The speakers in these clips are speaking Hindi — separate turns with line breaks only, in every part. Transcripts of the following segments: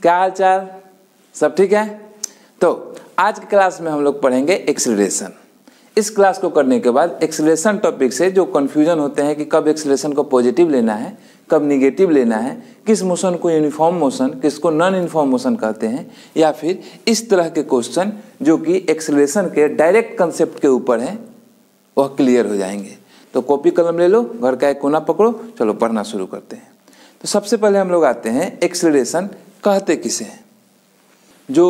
क्या हाल चाल, सब ठीक है। तो आज की क्लास में हम लोग पढ़ेंगे एक्सीलरेशन। इस क्लास को करने के बाद एक्सीलरेशन टॉपिक से जो कन्फ्यूजन होते हैं कि कब एक्सीलरेशन को पॉजिटिव लेना है, कब निगेटिव लेना है, किस मोशन को यूनिफॉर्म मोशन, किसको नॉन यूनिफॉर्म मोशन कहते हैं, या फिर इस तरह के क्वेश्चन जो कि एक्सीलरेशन के डायरेक्ट कंसेप्ट के ऊपर हैं, वह क्लियर हो जाएंगे। तो कॉपी कलम ले लो, घर का एक कोना पकड़ो, चलो पढ़ना शुरू करते हैं। तो सबसे पहले हम लोग आते हैं एक्सीलरेशन कहते किसे हैं। जो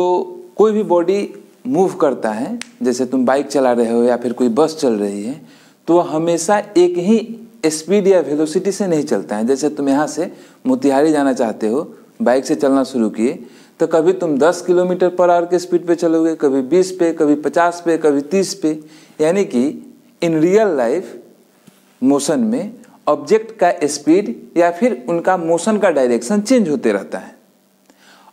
कोई भी बॉडी मूव करता है, जैसे तुम बाइक चला रहे हो या फिर कोई बस चल रही है, तो वह हमेशा एक ही स्पीड या वेलोसिटी से नहीं चलता है। जैसे तुम यहाँ से मोतिहारी जाना चाहते हो, बाइक से चलना शुरू किए, तो कभी तुम 10 किलोमीटर पर आवर के स्पीड पे चलोगे, कभी 20 पे, कभी 50 पे, कभी 30 पे। यानी कि इन रियल लाइफ मोशन में ऑब्जेक्ट का स्पीड या फिर उनका मोशन का डायरेक्शन चेंज होते रहता है।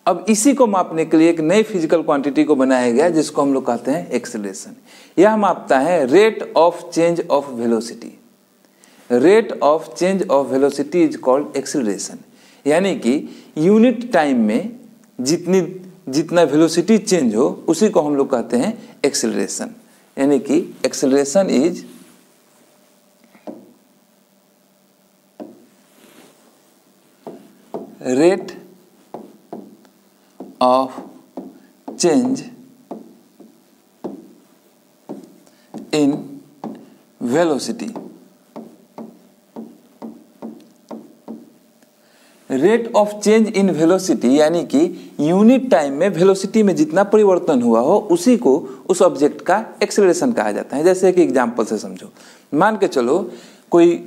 अब इसी को मापने के लिए एक नई फिजिकल क्वांटिटी को बनाया गया जिसको हम लोग कहते हैं एक्सीलरेशन। यह मापता है rate of change of velocity. Rate of change of velocity is called acceleration. यानी कि यूनिट टाइम में जितना वेलोसिटी चेंज हो उसी को हम लोग कहते हैं एक्सीलरेशन। यानी कि acceleration is rate of change in velocity. Rate of change in velocity यानी कि यूनिट टाइम में वेलोसिटी में जितना परिवर्तन हुआ हो उसी को उस ऑब्जेक्ट का एक्सीलरेशन कहा जाता है। जैसे कि एग्जांपल से समझो, मान के चलो कोई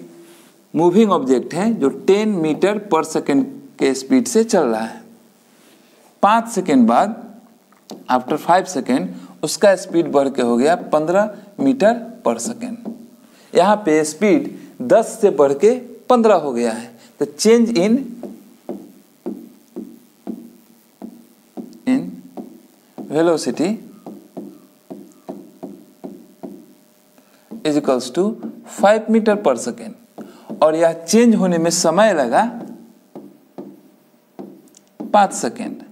मूविंग ऑब्जेक्ट है जो 10 मीटर पर सेकेंड के स्पीड से चल रहा है। 5 सेकेंड बाद, आफ्टर 5 सेकेंड, उसका स्पीड बढ़ के हो गया 15 मीटर पर सेकेंड। यहाँ पे स्पीड 10 से बढ़ के 15 हो गया है। तो change in velocity is equals to 5 metre per second, और यह चेंज होने में समय लगा 5 सेकेंड।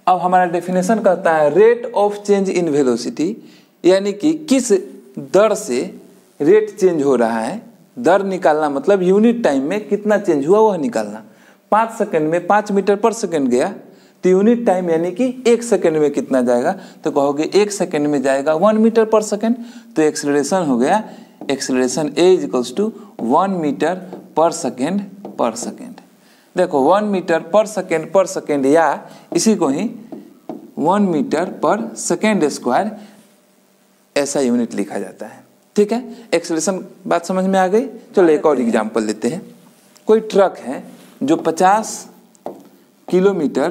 अब हमारा डेफिनेशन कहता है rate of change in velocity, यानी कि किस दर से रेट चेंज हो रहा है। दर निकालना मतलब यूनिट टाइम में कितना चेंज हुआ वह निकालना। 5 सेकेंड में 5 मीटर पर सेकेंड गया, तो यूनिट टाइम यानी कि 1 सेकेंड में कितना जाएगा, तो कहोगे 1 सेकेंड में जाएगा 1 मीटर पर सेकेंड। तो एक्सीलरेशन हो गया, acceleration A is equals to 1 metre per second. देखो 1 मीटर पर सेकेंड या इसी को ही 1 मीटर पर सेकेंड स्क्वायर ऐसा यूनिट लिखा जाता है। ठीक है, एक्सीलरेशन बात समझ में आ गई। चलो एक और एग्जांपल लेते हैं। कोई ट्रक है जो 50 किलोमीटर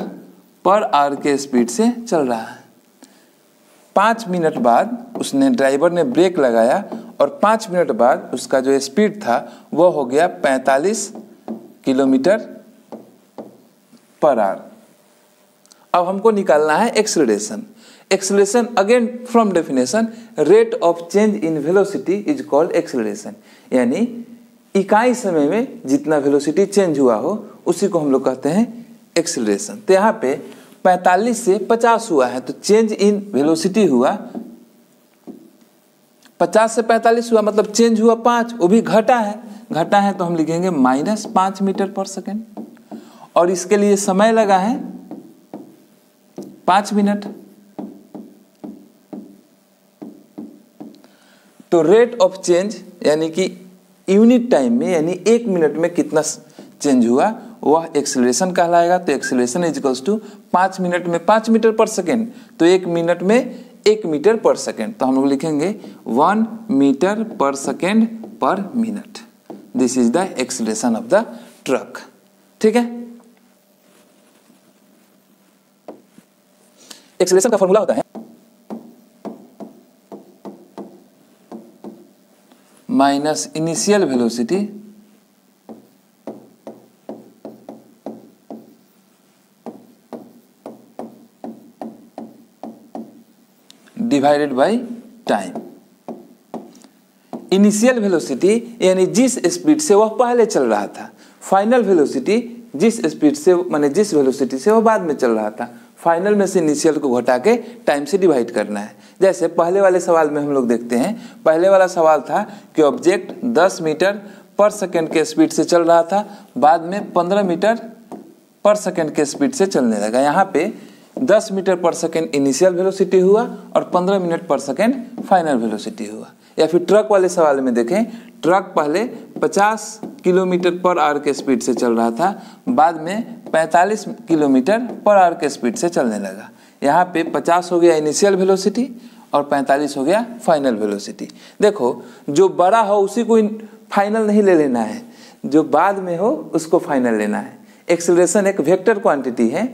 पर आवर के स्पीड से चल रहा है। 5 मिनट बाद उसने ड्राइवर ने ब्रेक लगाया और 5 मिनट बाद उसका जो स्पीड था वो हो गया 45 किलोमीटर पर आवर। अब हमको निकालना है acceleration. Acceleration again from definition, rate of change in velocity is called acceleration. यानी इकाई समय में जितना वेलोसिटी चेंज हुआ हो उसी को हम लोग कहते हैं एक्सीलरेशन। तो यहाँ पे 45 से 50 हुआ है, तो चेंज इन वेलोसिटी हुआ 50 से 45 हुआ, मतलब चेंज हुआ 5, वो भी घटा है तो हम लिखेंगे -5 मीटर पर सेकेंड। और इसके लिए समय लगा है 5 मिनट। तो रेट ऑफ चेंज यानी कि यूनिट टाइम में यानी 1 मिनट में कितना चेंज हुआ वह एक्सीलरेशन कहलाएगा। तो acceleration is equals to 5 minute में 5 मीटर पर सेकेंड, तो 1 मिनट में 1 मीटर पर सेकेंड। तो हम लोग लिखेंगे 1 मीटर पर सेकेंड पर minute. This is the acceleration of the truck. ठीक है, एक्सीलरेशन का फॉर्मूला होता है minus initial velocity divided by time. Initial velocity यानी जिस स्पीड से वह पहले चल रहा था, फाइनल वेलोसिटी जिस स्पीड से माने जिस वेलोसिटी से वो बाद में चल रहा था, फाइनल में से इनिशियल को घटा के टाइम से डिवाइड करना है। जैसे पहले वाले सवाल में हम लोग देखते हैं, पहले वाला सवाल था कि ऑब्जेक्ट 10 मीटर पर सेकेंड के स्पीड से चल रहा था, बाद में 15 मीटर पर सेकेंड के स्पीड से चलने लगा। यहाँ पे 10 metre per second initial velocity हुआ और 15 मिनट पर सेकेंड फाइनल वेलोसिटी हुआ। या फिर ट्रक वाले सवाल में देखें, ट्रक पहले 50 किलोमीटर पर आवर के स्पीड से चल रहा था, बाद में 45 किलोमीटर पर आवर के स्पीड से चलने लगा। यहाँ पे 50 हो गया इनिशियल वेलोसिटी और 45 हो गया फाइनल वेलोसिटी। देखो, जो बड़ा हो उसी को फाइनल नहीं ले लेना है, जो बाद में हो उसको फाइनल लेना है। एक्सेलरेशन एक वेक्टर क्वांटिटी है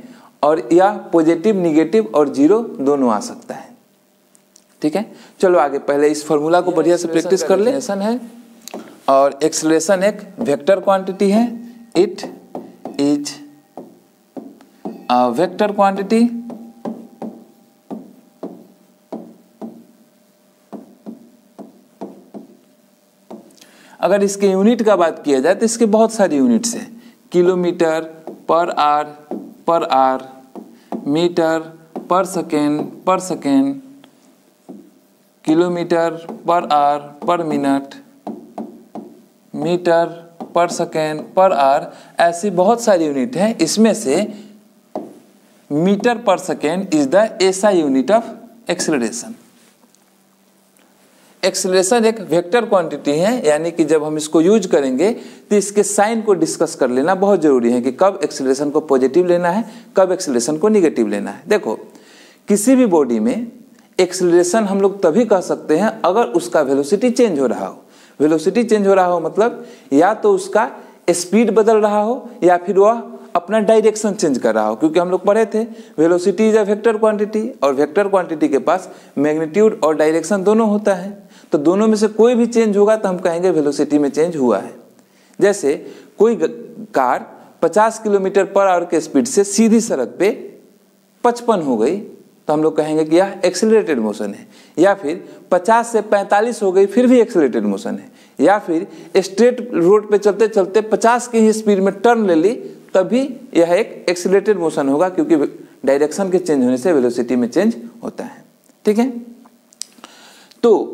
और या पॉजिटिव, निगेटिव और जीरो दोनों आ सकता है। ठीक है, चलो आगे पहले इस फॉर्मूला को बढ़िया से प्रैक्टिस कर ले। है और एक्सेलरेशन एक वेक्टर क्वांटिटी है, it is a vector quantity अगर इसके यूनिट का बात किया जाए तो इसके बहुत सारी यूनिट्स हैं। किलोमीटर पर are, metre per second, kilometre पर आर पर मिनट, मीटर पर सेकेंड पर आर, ऐसी बहुत सारी यूनिट हैं। इसमें से metre per second is the SI unit of acceleration. Acceleration एक वेक्टर क्वांटिटी है, यानी कि जब हम इसको यूज करेंगे तो इसके साइन को डिस्कस कर लेना बहुत जरूरी है कि कब एक्सेलरेशन को पॉजिटिव लेना है, कब एक्सेलरेशन को निगेटिव लेना है। देखो, किसी भी बॉडी में एक्सेलरेशन हम लोग तभी कह सकते हैं अगर उसका वेलोसिटी चेंज हो रहा हो। वेलोसिटी चेंज हो रहा हो मतलब या तो उसका स्पीड बदल रहा हो या फिर वह अपना डायरेक्शन चेंज कर रहा हो, क्योंकि हम लोग पढ़े थे velocity is a vector quantity और वेक्टर क्वांटिटी के पास मैग्नीट्यूड और डायरेक्शन दोनों होता है। तो दोनों में से कोई भी चेंज होगा तो हम कहेंगे वेलोसिटी में चेंज हुआ है। जैसे कोई कार 50 किलोमीटर पर आवर के स्पीड से सीधी सड़क पे 55 हो गई तो हम लोग कहेंगे कि यह एक्सेलरेटेड मोशन है, या फिर 50 से 45 हो गई फिर भी एक्सेलरेटेड मोशन है, या फिर स्ट्रेट रोड पे चलते चलते 50 की ही स्पीड में टर्न ले ली तभी यह एक एक्सेलरेटेड मोशन होगा, क्योंकि डायरेक्शन के चेंज होने से वेलोसिटी में चेंज होता है। ठीक है, तो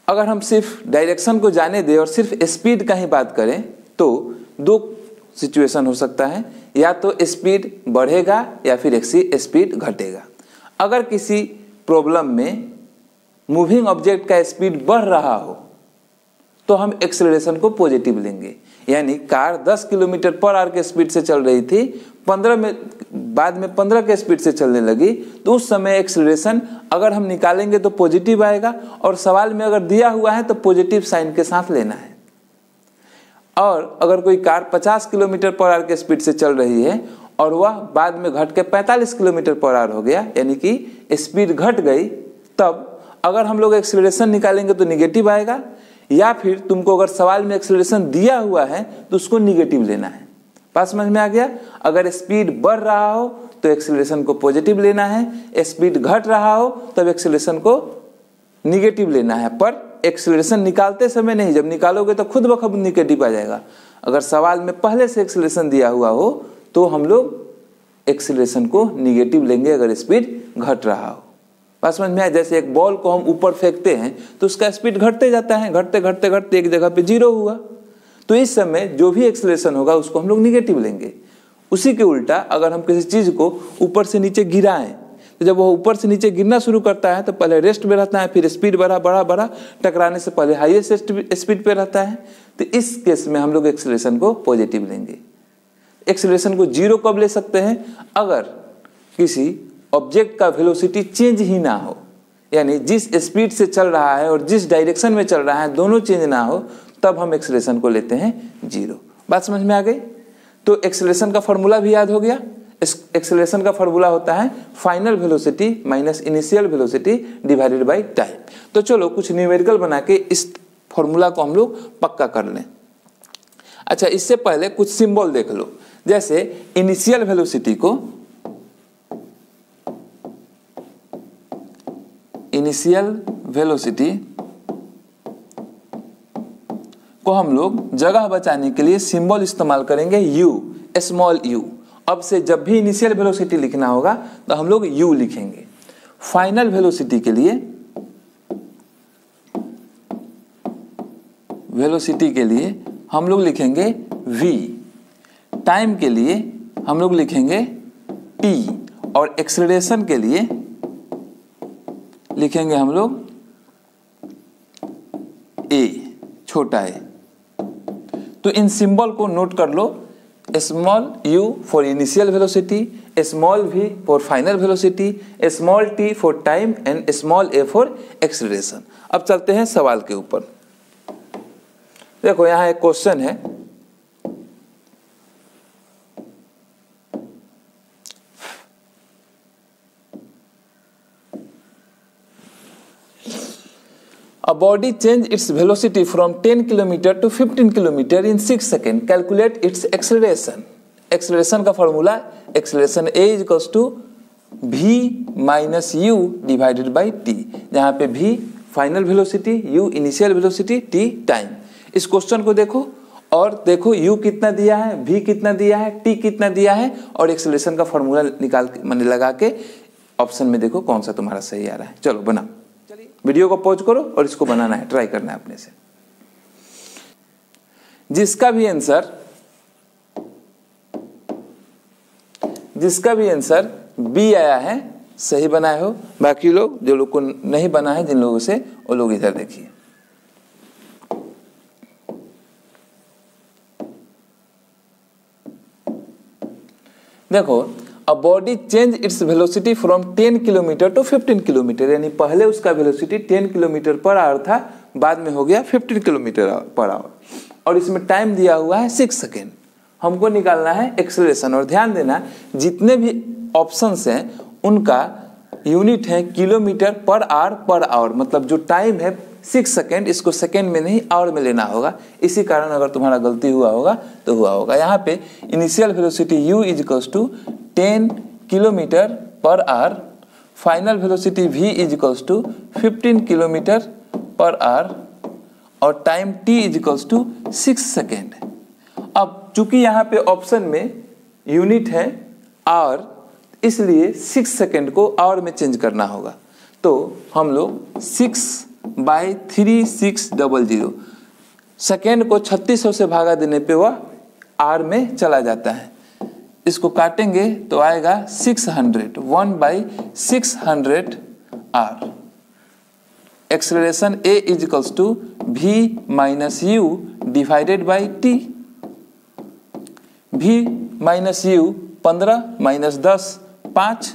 अगर हम सिर्फ डायरेक्शन को जाने दें और सिर्फ स्पीड का ही बात करें तो दो सिचुएशन हो सकता है, या तो स्पीड बढ़ेगा या फिर स्पीड घटेगा। अगर किसी प्रॉब्लम में मूविंग ऑब्जेक्ट का स्पीड बढ़ रहा हो तो हम एक्सेलरेशन को पॉजिटिव लेंगे। यानी कार 10 किलोमीटर पर आवर के स्पीड से चल रही थी, 15 में बाद में 15 के स्पीड से चलने लगी, तो उस समय एक्सेलरेशन अगर हम निकालेंगे तो पॉजिटिव आएगा, और सवाल में अगर दिया हुआ है तो पॉजिटिव साइन के साथ लेना है। और अगर कोई कार 50 किलोमीटर पर आवर के स्पीड से चल रही है और वह बाद में घट के 45 किलोमीटर पर आवर हो गया, यानी कि स्पीड घट गई, तब अगर हम लोग एक्सेलरेशन निकालेंगे तो निगेटिव आएगा, या फिर तुमको अगर सवाल में एक्सेलरेशन दिया हुआ है तो उसको निगेटिव लेना है। बात समझ में आ गया? अगर स्पीड बढ़ रहा हो तो एक्सेलरेशन को पॉजिटिव लेना है, स्पीड घट रहा हो तब एक्सेलरेशन को निगेटिव लेना है, पर एक्सेलरेशन निकालते समय नहीं, जब निकालोगे तो खुद ब खुद निगेटिव आ जाएगा। अगर सवाल में पहले से एक्सेलरेशन दिया हुआ हो तो हम लोग एक्सेलरेशन को निगेटिव लेंगे अगर स्पीड घट रहा हो। बात समझ में आया? जैसे एक बॉल को हम ऊपर फेंकते हैं तो उसका स्पीड घटते जाता है, घटते घटते घटते एक जगह पे 0 हुआ, तो इस समय जो भी एक्सेलरेशन होगा उसको हम लोग निगेटिव लेंगे। उसी के उल्टा अगर हम किसी चीज को ऊपर से नीचे गिराएं तो जब वो ऊपर से नीचे गिरना शुरू करता है तो पहले रेस्ट में रहता है, फिर स्पीड बढ़ा टकराने से पहले हाईएस्ट स्पीड पे रहता है, तो इस केस में हम लोग एक्सेलरेशन को पॉजिटिव लेंगे। एक्सेलरेशन को 0 कब ले सकते हैं? अगर किसी ऑब्जेक्ट का वेलोसिटी चेंज ही ना हो, यानी जिस स्पीड से चल रहा है और जिस डायरेक्शन में चल रहा है दोनों चेंज ना हो, तब हम एक्सेलरेशन को लेते हैं 0। बात समझ में आ गई? तो एक्सेलरेशन का फॉर्मूला भी याद हो गया। एक्सेलरेशन का फॉर्मूला होता है final velocity minus initial velocity divided by time. तो चलो कुछ न्यूमेरिकल बना के इस फॉर्मूला को हम लोग पक्का कर लें। अच्छा, इससे पहले कुछ सिंबल देख लो। जैसे इनिशियल वेलोसिटी को हम लोग जगह बचाने के लिए सिंबल इस्तेमाल करेंगे U, स्मॉल यू। अब से जब भी इनिशियल वेलोसिटी लिखना होगा तो हम लोग u लिखेंगे। फाइनल वेलोसिटी के लिए हम लोग लिखेंगे v। टाइम के लिए हम लोग लिखेंगे t और एक्सेलरेशन के लिए लिखेंगे हम लोग a, छोटा a। तो इन सिंबल को नोट कर लो, small u for initial velocity, small v for final velocity, small t for time and small a for acceleration. अब चलते हैं सवाल के ऊपर। देखो यहाँ एक क्वेश्चन है, A body change its velocity from 10 km to 15 km in 6 seconds. Calculate its acceleration. Acceleration का formula acceleration A equals to v minus u divided by t, जहाँ पे v final velocity, u initial velocity, t time. इस क्वेश्चन को देखो और देखो u कितना दिया है, v कितना दिया है, t कितना दिया है और एक्सेलरेशन का फॉर्मूला निकाल के मैंने लगा के ऑप्शन में देखो कौन सा तुम्हारा सही आ रहा है। चलो बनाओ, वीडियो को पॉज करो और इसको बनाना है, ट्राई करना है अपने से। जिसका भी आंसर बी आया है सही बनाए हो। बाकी लोग जो लोग को नहीं बना है, जिन लोगों से, वो लोग इधर देखिए। देखो, a body change its velocity from 10 kilometre to 15 kilometre, यानी पहले उसका वेलोसिटी 10 किलोमीटर पर आवर था, बाद में हो गया 15 किलोमीटर पर आवर, और इसमें टाइम दिया हुआ है 6 सेकेंड। हमको निकालना है एक्सेलरेशन। और ध्यान देना, जितने भी ऑप्शंस हैं उनका यूनिट है किलोमीटर पर आवर, मतलब जो टाइम है 6 सेकेंड, इसको सेकेंड में नहीं आवर में लेना होगा। इसी कारण अगर तुम्हारा गलती हुआ होगा तो हुआ होगा। यहाँ पे initial velocity u is equals to 10 kilometre per hour, final velocity v is equals to 15 kilometre per hour और time t is equals to 6 second. अब चूंकि यहाँ पे ऑप्शन में यूनिट है आवर, इसलिए 6 सेकेंड को आवर में चेंज करना होगा। तो हम लोग 6/3600 सेकेंड को 3600 से भागा देने पे वह आवर में चला जाता है। इसको काटेंगे तो आएगा 600, 1/600 hour. Acceleration A is equals to v minus u divided by t। v minus u 15 minus 10 5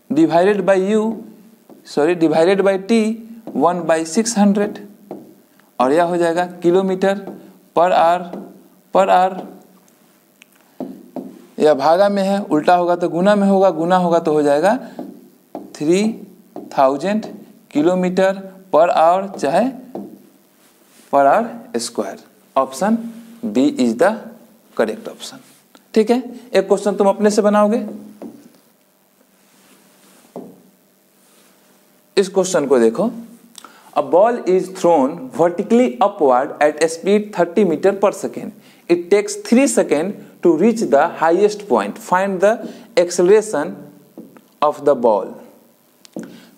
divided by t 1/600, और यह हो जाएगा किलोमीटर पर आवर। यह भागा में है, उल्टा होगा तो गुना में होगा, गुना होगा तो हो जाएगा 3000 किलोमीटर पर आवर, चाहे per hour square. Option B is the correct option. ठीक है, एक क्वेश्चन तुम अपने से बनाओगे। इस क्वेश्चन को देखो, a ball is thrown vertically upward at speed 30 metre per second. It takes 3 second to reach the highest point, find the acceleration of the ball.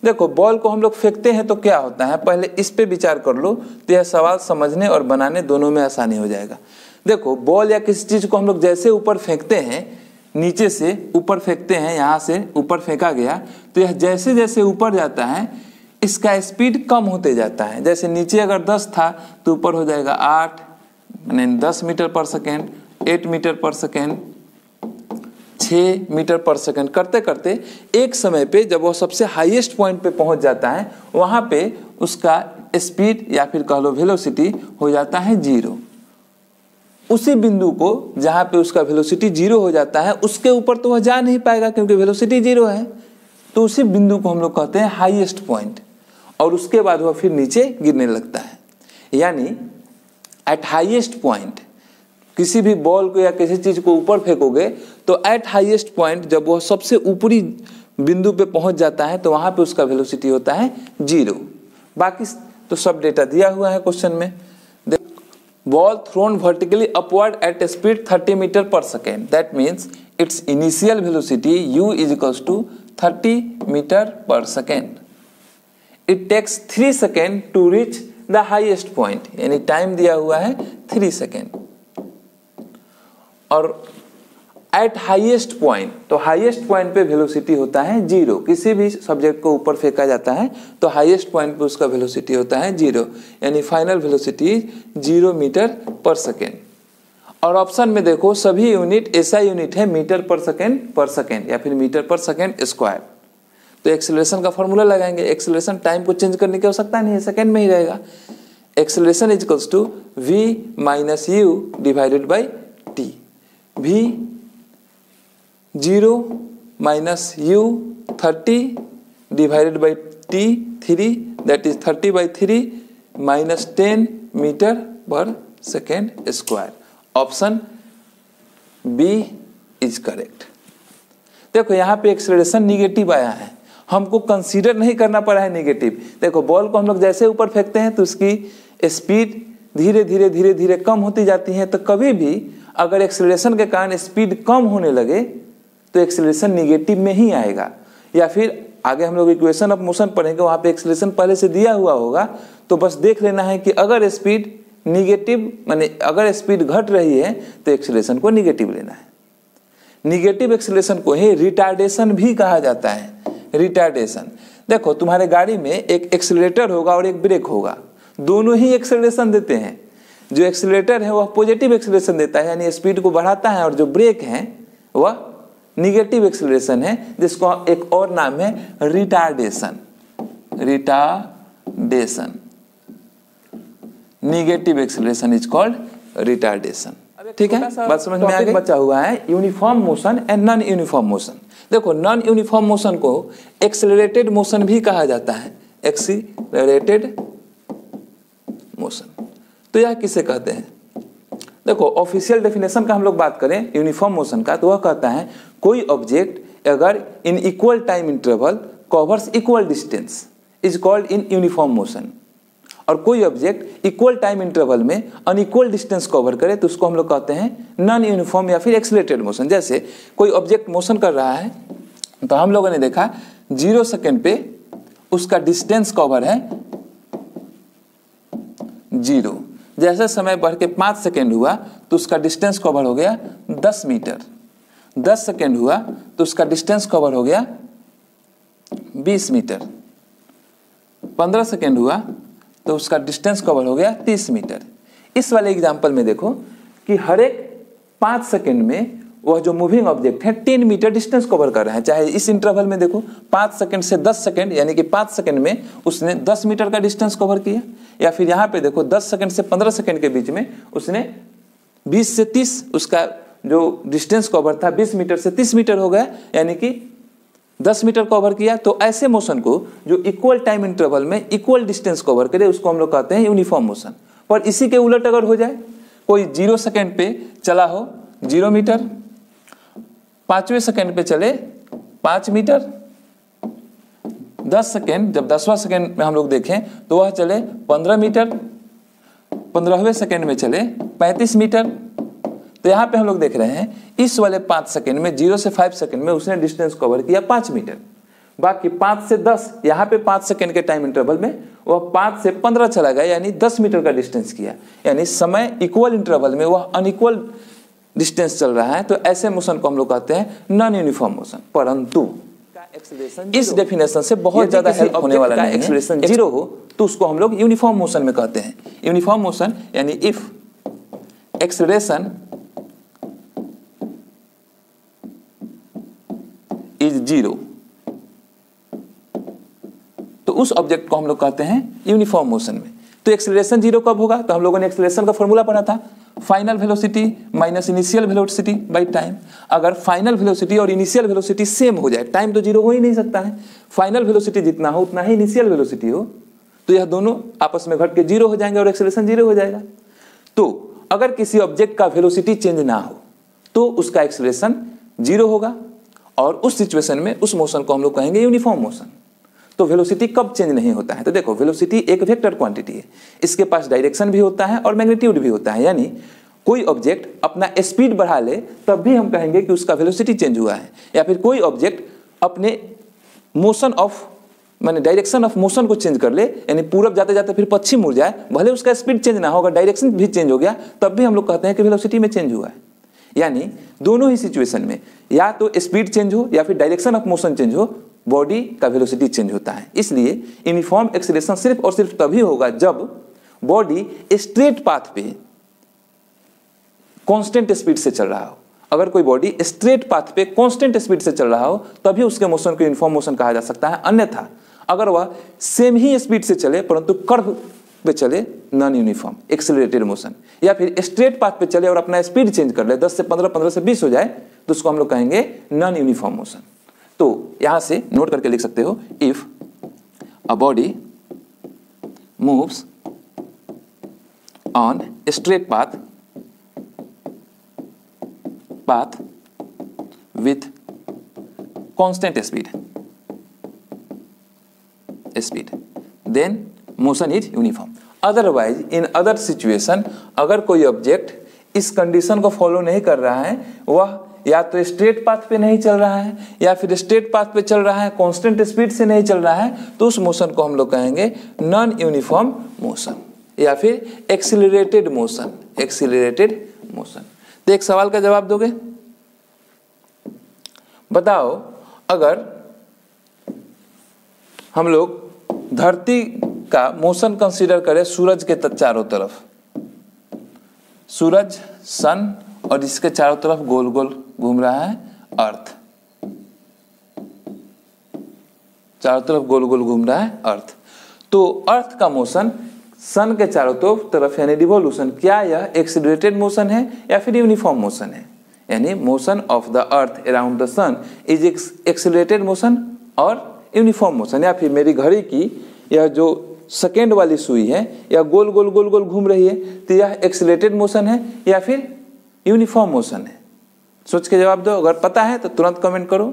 देखो, बॉल को हम लोग फेंकते हैं तो क्या होता है, पहले इस पे विचार कर लो तो यह सवाल समझने और बनाने दोनों में आसानी हो जाएगा। देखो, बॉल या किसी चीज को हम लोग जैसे ऊपर फेंकते हैं, नीचे से ऊपर फेंकते हैं, यहाँ से ऊपर फेंका गया तो यह जैसे जैसे ऊपर जाता है इसका स्पीड कम होते जाता है। जैसे नीचे अगर 10 था तो ऊपर हो जाएगा 8, यानी 10 metre per second, 8 metre per second, 6 metre per second, करते करते एक समय पे जब वो सबसे हाईएस्ट पॉइंट पे पहुंच जाता है, वहाँ पे उसका स्पीड या फिर कह लो वेलोसिटी हो जाता है 0। उसी बिंदु को जहाँ पे उसका वेलोसिटी 0 हो जाता है, उसके ऊपर तो वह जा नहीं पाएगा क्योंकि वेलोसिटी 0 है। तो उसी बिंदु को हम लोग कहते हैं हाईएस्ट पॉइंट, और उसके बाद वह फिर नीचे गिरने लगता है। यानी एट हाईएस्ट पॉइंट किसी भी बॉल को या किसी चीज को ऊपर फेंकोगे तो एट हाईएस्ट पॉइंट जब वह सबसे ऊपरी बिंदु पे पहुंच जाता है तो वहां पे उसका वेलोसिटी होता है 0। बाकी तो सब डेटा दिया हुआ है क्वेश्चन में। ball thrown vertically upward at a speed 30 meter per second. That means its initial velocity u is equals to 30 meter per second. It takes 3 seconds to reach the highest point. यानी टाइम दिया हुआ है 3 सेकेंड. और एट हाईएस्ट पॉइंट, तो हाईएस्ट पॉइंट पे वेलोसिटी होता है 0. किसी भी सब्जेक्ट को ऊपर फेंका जाता है तो हाईएस्ट पॉइंट पे उसका वेलोसिटी होता है 0, यानी final velocity 0 metre per second. और ऑप्शन में देखो सभी यूनिट ऐसा यूनिट है मीटर पर सेकेंड या फिर मीटर पर सेकेंड स्क्वायर. तो एक्सेलरेशन का फॉर्मूला लगाएंगे. एक्सेलरेशन टाइम को चेंज करने की आवश्यकता नहीं है, सेकेंड में ही रहेगा. Acceleration is equals to v minus u divided by t. v 0 minus u 30 divided by t 3, that is 30 by 3 minus 10 meter per second square. Option B is correct. देखो यहाँ पे एक्सेलरेशन निगेटिव आया है, हमको कंसीडर नहीं करना पड़ा है निगेटिव. देखो बॉल को हम लोग जैसे ऊपर फेंकते हैं तो उसकी स्पीड धीरे धीरे कम होती जाती है. तो कभी भी अगर एक्सेलरेशन के कारण स्पीड कम होने लगे तो एक्सेलरेशन निगेटिव में ही आएगा. या फिर आगे हम लोग इक्वेशन ऑफ मोशन पढ़ेंगे, वहाँ पे एक्सेलरेशन पहले से दिया हुआ होगा. तो बस देख लेना है कि अगर स्पीड निगेटिव माने अगर स्पीड घट रही है तो एक्सेलरेशन को निगेटिव लेना है. निगेटिव एक्सेलरेशन को ही रिटार्डेशन भी कहा जाता है. रिटार्डेशन, देखो तुम्हारे गाड़ी में एक एक्सेलरेटर होगा और एक ब्रेक होगा, दोनों ही एक्सेलरेशन देते हैं. जो एक्सेलरेटर है वह पॉजिटिव एक्सेलरेशन देता है यानी स्पीड को बढ़ाता है, और जो ब्रेक है वह निगेटिव एक्सेलरेशन है जिसको एक और नाम है retardation. Retardation, negative acceleration is called retardation. ठीक है, बात समझ में आ गई. बचा हुआ है uniform motion and non uniform motion. देखो नॉन यूनिफॉर्म मोशन को एक्सेलरेटेड मोशन भी कहा जाता है. एक्सीलरेटेड मोशन, तो यह किसे कहते हैं? देखो ऑफिशियल डेफिनेशन का हम लोग बात करें यूनिफॉर्म मोशन का, तो वह कहता है कोई ऑब्जेक्ट अगर in equal time interval covers equal distance is called in uniform motion. और कोई ऑब्जेक्ट इक्वल टाइम इंटरवल में अनइक्वल डिस्टेंस कवर करे तो उसको हम लोग कहते हैं नॉन यूनिफॉर्म या फिर एक्सेलरेटेड मोशन. जैसे कोई ऑब्जेक्ट मोशन कर रहा है तो हम लोगों ने देखा 0 सेकेंड पे उसका डिस्टेंस कवर है 0. जैसे समय बढ़ के 5 सेकेंड हुआ तो उसका डिस्टेंस कवर हो गया 10 मीटर. 10 सेकेंड हुआ तो उसका डिस्टेंस कवर हो गया 20 मीटर. 15 सेकेंड हुआ तो उसका डिस्टेंस कवर हो गया 30 मीटर. इस वाले एग्जांपल में देखो कि हर एक 5 सेकेंड में वह जो मूविंग ऑब्जेक्ट है 10 मीटर डिस्टेंस कवर कर रहा है. चाहे इस इंटरवल में देखो 5 सेकंड से 10 सेकंड यानी कि 5 सेकंड में उसने 10 मीटर का डिस्टेंस कवर किया, या फिर यहाँ पे देखो 10 सेकंड से 15 सेकंड के बीच में उसने 20 से 30 उसका जो डिस्टेंस कवर था 20 मीटर से 30 मीटर हो गया, यानी कि 10 मीटर कवर किया. तो ऐसे मोशन को जो इक्वल टाइम इंटरवल में इक्वल डिस्टेंस कवर करे उसको हम लोग कहते हैं यूनिफॉर्म मोशन. पर इसी के उलट अगर हो जाए, कोई 0 सेकंड पे चला हो 0 मीटर, 5वें सेकंड पे चले 5 मीटर, 10 सेकंड जब 10वां सेकंड में हम लोग देखें तो वह चले 15 मीटर, 15वें सेकंड में चले 35 मीटर. तो यहाँ पे हम लोग देख रहे हैं इस वाले 5 सेकंड में 0 से 5 सेकंड में उसने डिस्टेंस कवर किया 5 मीटर. बाकी 5 से 10 यहाँ पे 5 सेकंड के टाइम इंटरवल में वह 5 से 15 चला गया यानी 10 मीटर का डिस्टेंस किया. यानी समय इक्वल इंटरवल में वह अनइक्वल डिस्टेंस चल रहा है. तो ऐसे मोशन को हम लोग कहते हैं नॉन यूनिफॉर्म मोशन. परंतु इस डेफिनेशन से बहुत ज्यादा हेल्प होने वाला नहीं है. एक्सेलरेशन 0 हो तो उसको हम लोग यूनिफॉर्म मोशन में कहते हैं. यूनिफॉर्म मोशन यानी इफ एक्सेलरेशन इज 0 तो उस ऑब्जेक्ट को हम लोग कहते हैं यूनिफॉर्म मोशन में. तो एक्सेलरेशन 0 कब होगा? तो हम लोगों ने एक्सेलरेशन का फॉर्मूला पढ़ा था, final velocity minus initial velocity by time. अगर फाइनल वेलोसिटी और इनिशियल वेलोसिटी सेम हो जाए, टाइम तो 0 हो ही नहीं सकता है, फाइनल वेलोसिटी जितना हो उतना ही इनिशियल वेलोसिटी हो, तो यह दोनों आपस में घट के 0 हो जाएंगे और एक्सेलरेशन 0 हो जाएगा. तो अगर किसी ऑब्जेक्ट का वेलोसिटी चेंज ना हो तो उसका एक्सेलरेशन 0 होगा, और उस सिचुएशन में उस मोशन को हम लोग कहेंगे यूनिफॉर्म मोशन. तो वेलोसिटी कब चेंज नहीं होता है? तो देखो वेलोसिटी एक वेक्टर क्वांटिटी है, इसके पास डायरेक्शन भी होता है और मैग्नीट्यूड भी होता है, यानी कोई ऑब्जेक्ट अपना स्पीड बढ़ा ले तब भी हम कहेंगे कि उसका वेलोसिटी चेंज हुआ है, या फिर कोई ऑब्जेक्ट अपने मोशन ऑफ माने डायरेक्शन ऑफ मोशन को चेंज कर ले, यानी पूरब जाते जाते फिर पश्चिम मुड़ जाए, भले उसका स्पीड चेंज ना हो, अगर डायरेक्शन भी चेंज हो गया तब भी हम लोग कहते हैं कि वेलोसिटी में चेंज हुआ है। यानी दोनों ही सिचुएशन में या तो स्पीड चेंज हो या फिर डायरेक्शन ऑफ मोशन चेंज हो, बॉडी का वेलोसिटी चेंज होता है। इसलिए यूनिफॉर्म एक्सीलरेशन सिर्फ और सिर्फ तभी होगा जब बॉडी स्ट्रेट पाथ पे कांस्टेंट स्पीड से चल रहा हो। अगर कोई बॉडी स्ट्रेट पाथ पे कांस्टेंट स्पीड से चल रहा हो तभी उसके मोशन को यूनिफॉर्म मोशन कहा जा सकता है, अन्यथा अगर वह सेम ही स्पीड से चले परंतु कर्व पे चले, नॉन यूनिफॉर्म एक्सेलरेटेड मोशन, या फिर स्ट्रेट पाथ पे चले और अपना स्पीड चेंज कर ले, 10 से 15, 15 से 20 हो जाए, तो उसको हम लोग कहेंगे नॉन यूनिफॉर्म मोशन। तो यहां से नोट करके लिख सकते हो, if a body moves on straight path with constant speed then motion is uniform. Otherwise in other situation अगर कोई ऑब्जेक्ट इस कंडीशन को फॉलो नहीं कर रहा है, वह या तो स्ट्रेट पाथ पे नहीं चल रहा है या फिर स्ट्रेट पाथ पे चल रहा है, कांस्टेंट स्पीड से नहीं चल रहा है, तो उस मोशन को हम लोग कहेंगे नॉन यूनिफॉर्म मोशन या फिर एक्सीलरेटेड मोशन। तो एक सवाल का जवाब दोगे? बताओ, अगर हम लोग धरती का मोशन कंसीडर करें सूरज के चारों तरफ, सूरज सन और इसके चारों तरफ गोल गोल घूम रहा है अर्थ, चारों तरफ गोल गोल घूम रहा है अर्थ, तो अर्थ का मोशन सन के चारों तरफ यानी रिवॉल्यूशन, क्या यह एक्सीलरेटेड मोशन है या फिर यूनिफॉर्म मोशन है? यानी motion of the earth around the sun is accelerated motion और यूनिफॉर्म मोशन, या फिर मेरी घड़ी की यह जो सेकेंड वाली सुई है यह गोल गोल गोल गोल घूम रही है, तो यह एक्सीलरेटेड मोशन है या फिर यूनिफॉर्म मोशन है? सोच के जवाब दो। अगर पता है तो तुरंत कमेंट करो,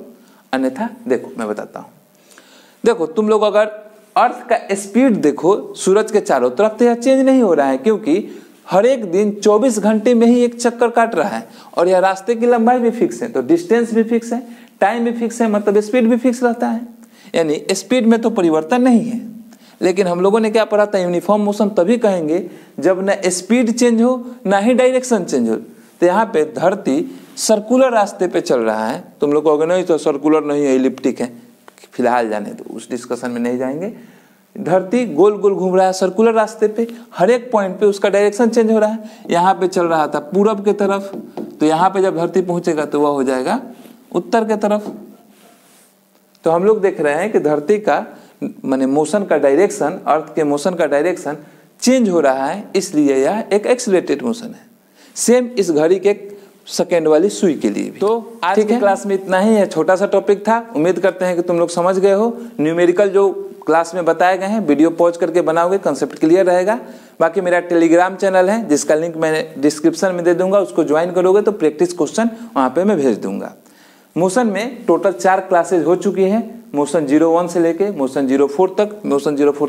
अन्यथा देखो मैं बताता हूं। देखो तुम लोग अगर अर्थ का स्पीड देखो सूरज के चारों तरफ, तो यह चेंज नहीं हो रहा है, क्योंकि हर एक दिन 24 घंटे में ही एक चक्कर काट रहा है और यह रास्ते की लंबाई भी फिक्स है, तो डिस्टेंस भी फिक्स है, टाइम भी फिक्स है, मतलब स्पीड भी फिक्स रहता है, यानी स्पीड में तो परिवर्तन नहीं है। लेकिन हम लोगों ने क्या पढ़ा था, यूनिफॉर्म मोशन तभी कहेंगे जब न स्पीड चेंज हो ना ही डायरेक्शन चेंज हो। तो यहाँ पे धरती सर्कुलर रास्ते पे चल रहा है, तुम लोग कहोगे नहीं तो सर्कुलर नहीं है, इलिप्टिक है, फिलहाल जाने दो, उस डिस्कशन में नहीं जाएंगे। धरती गोल गोल घूम रहा है सर्कुलर रास्ते पे, हर एक पॉइंट पे उसका डायरेक्शन चेंज हो रहा है। यहाँ पे चल रहा था पूरब के तरफ, तो यहाँ पे जब धरती पहुंचेगा तो वह हो जाएगा उत्तर के तरफ। तो हम लोग देख रहे हैं कि धरती का माने मोशन का डायरेक्शन, अर्थ के मोशन का डायरेक्शन चेंज हो रहा है, इसलिए यह एक एक्सीलरेटेड मोशन है। सेम इस घड़ी के सेकेंड वाली सुई के लिए भी। तो आज की क्लास में इतना ही है, छोटा सा टॉपिक था, उम्मीद करते हैं कि तुम लोग समझ गए हो। न्यूमेरिकल जो क्लास में बताए गए हैं वीडियो पॉज करके बनाओगे, कंसेप्ट क्लियर रहेगा। बाकी मेरा टेलीग्राम चैनल है जिसका लिंक मैं डिस्क्रिप्शन में दे दूंगा, उसको ज्वाइन करोगे तो प्रैक्टिस क्वेश्चन वहाँ पे मैं भेज दूंगा। मोशन में टोटल 4 क्लासेज हो चुकी हैं, मोशन 01 से लेके मोशन 04 तक। मोशन 04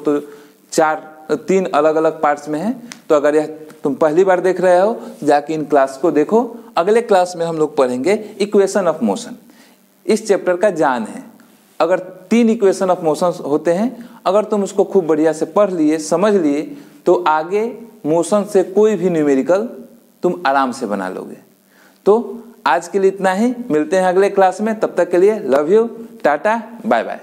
तो 3 अलग अलग पार्ट्स में है, तो अगर यह तुम पहली बार देख रहे हो जाके इन क्लास को देखो। अगले क्लास में हम लोग पढ़ेंगे इक्वेशन ऑफ मोशन, इस चैप्टर का जान है। अगर 3 इक्वेशन ऑफ मोशन होते हैं, अगर तुम उसको खूब बढ़िया से पढ़ लिए, समझ लिए, तो आगे मोशन से कोई भी न्यूमेरिकल तुम आराम से बना लोगे। तो आज के लिए इतना ही, मिलते हैं अगले क्लास में, तब तक के लिए love you, tata, bye bye.